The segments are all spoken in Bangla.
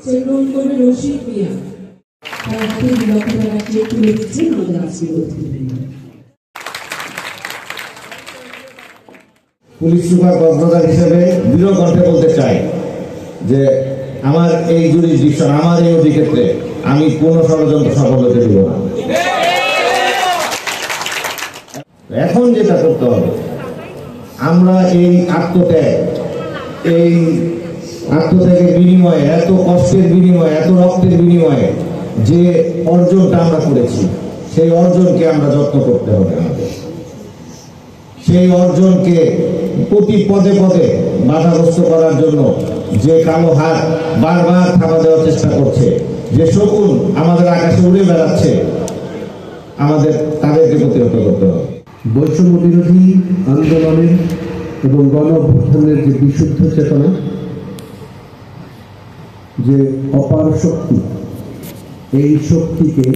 সেগুন করে রশিদ মিয়া তার হাতে 2 লক্ষ টাকা চেক তুলে দিচ্ছেন আমাদের আজকের অতিথি। পুলিশ সুপার কক্সবাজার হিসেবে দৃঢ় কণ্ঠে বলতে চাই যে আমার এই জুরিসডিকশন, আমার এই অধিক্ষেত্রে আমি কোন ষড়যন্ত্র সফল হতে দিব না। এখন যেটা করতে হবে, আমরা এই আত্মত্যাগের বিনিময়ে, এত কষ্টের বিনিময়ে, এত রক্তের বিনিময়ে যে অর্জনটা আমরা করেছি, সেই অর্জনকে আমরা যত্ন করতে হবে। আমাদের সেই অর্জনকে প্রতি পদে পদে বাধাগ্রস্ত করার জন্য যে কালো হাত বারবার থাবা দেওয়ার চেষ্টা করছে, যে শকুন আমাদের আকাশে উড়ে বেড়াচ্ছে, আমাদের তাদেরকে প্রতিহত করতে হবে। বৈষম্য বিরোধী আন্দোলনের এবং গণ অভ্যুত্থানের যে বিশুদ্ধ চেতনা, যে অপার শক্তি, এই শক্তিকে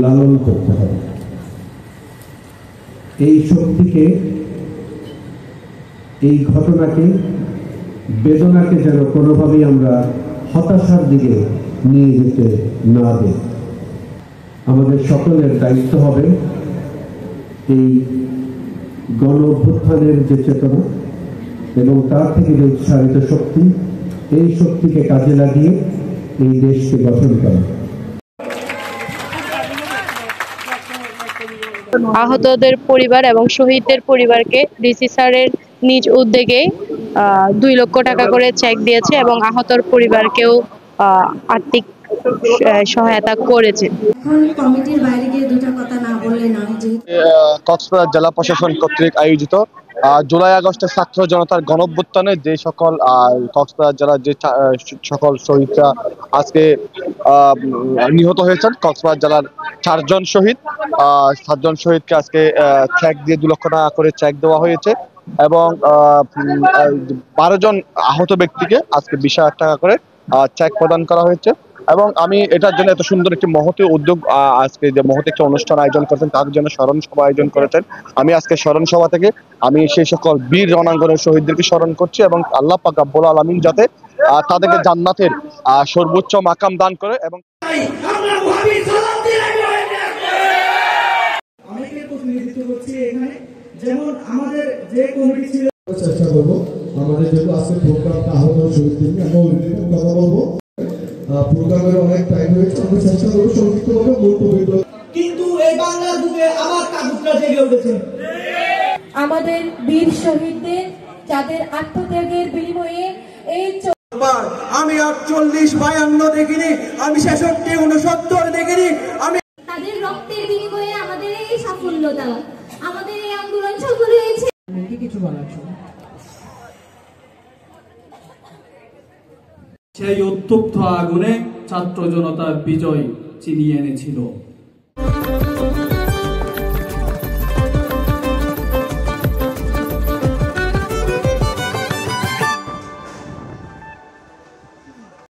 লালন করতে হবে। এই শক্তিকে, এই ঘটনাকে, বেদনাকে যেন কোনোভাবেই আমরা হতাশার দিকে নিয়ে যেতে না দেই। আমাদের সকলের দায়িত্ব হবে এই গণ অভ্যুত্থানের যে চেতনা এবং তার থেকে যে উৎসাহিত শক্তি, এই শক্তিকে কাজে লাগিয়ে এই দেশকে গঠন করা। আহতদের পরিবার এবং শহীদদের পরিবারকে ডিসি স্যারের নিজ উদ্যোগে 2 লক্ষ টাকা করে চেক দিয়েছে এবং আহতর পরিবারকেও আর্থিক সহায়তা করেছে। কমিটির বাইরে গিয়ে দুটো কথা না বললে না। কক্সবাজার জেলা প্রশাসন কর্তৃক আয়োজিত জুলাই আগস্টের ছাত্র জনতার গণঅভ্যুত্থানে যে সকল কক্সবাজার জেলার যে সকল শহীদরা আজকে নিহত হয়েছেন, কক্সবাজার জেলার 4 জন শহীদ, 7 জন শহীদকে আজকে চেক দিয়ে 2 লক্ষ টাকা করে চেক দেওয়া হয়েছে এবং 12 জন আহত ব্যক্তিকে আজকে 20,000 টাকা করে চেক প্রদান করা হয়েছে। এবং আমি এটার জন্য এত সুন্দর একটি মহৎ উদ্যোগ, আজকে যে মহৎ একটি অনুষ্ঠান আয়োজন করেছেন, তার জন্য স্মরণ সভা আয়োজন করেছেন। আমি আজকে স্মরণ সভা থেকে আমি সেই সকল বীর রণাঙ্গনের শহীদদেরকে স্মরণ করছি এবং আল্লাহ পাক রব্বুল আলামিন যাতে তাদেরকে জান্নাতের সর্বোচ্চ মাকাম দান করে। এবং অনেকের প্রতিনিধিত্ব করছি এখানে, যেমন আমাদের যে কমিটি ছিল, চেষ্টা করবো আমাদের যেহেতু আজকে প্রোগ্রামটা আহত শহীদদেরকে আমরা কথা বলবো। প্রোগ্রামের অনেক টাইম হয়েছে, আমরা চেষ্টা করবো সংক্ষিপ্তভাবে মূল কবিতা। কিন্তু এই বাংলা যুগে আবার কাকুতরা জেগে উঠেছে। আমাদের বীর শহীদদের যাদের আত্মত্যাগের বিনিময়ে এই আমি 48-52 দেখিনি, আমি 66-69 দেখিনি, আমি তাদের রক্তের বিনিময়ে আমাদের এই সাফল্যতা, আমাদের এই আন্দোলন সফল হয়েছে। কিছু বলার জন্য সেই উত্তপ্ত আগুনে ছাত্র জনতার বিজয় ছিনিয়ে এনেছিল।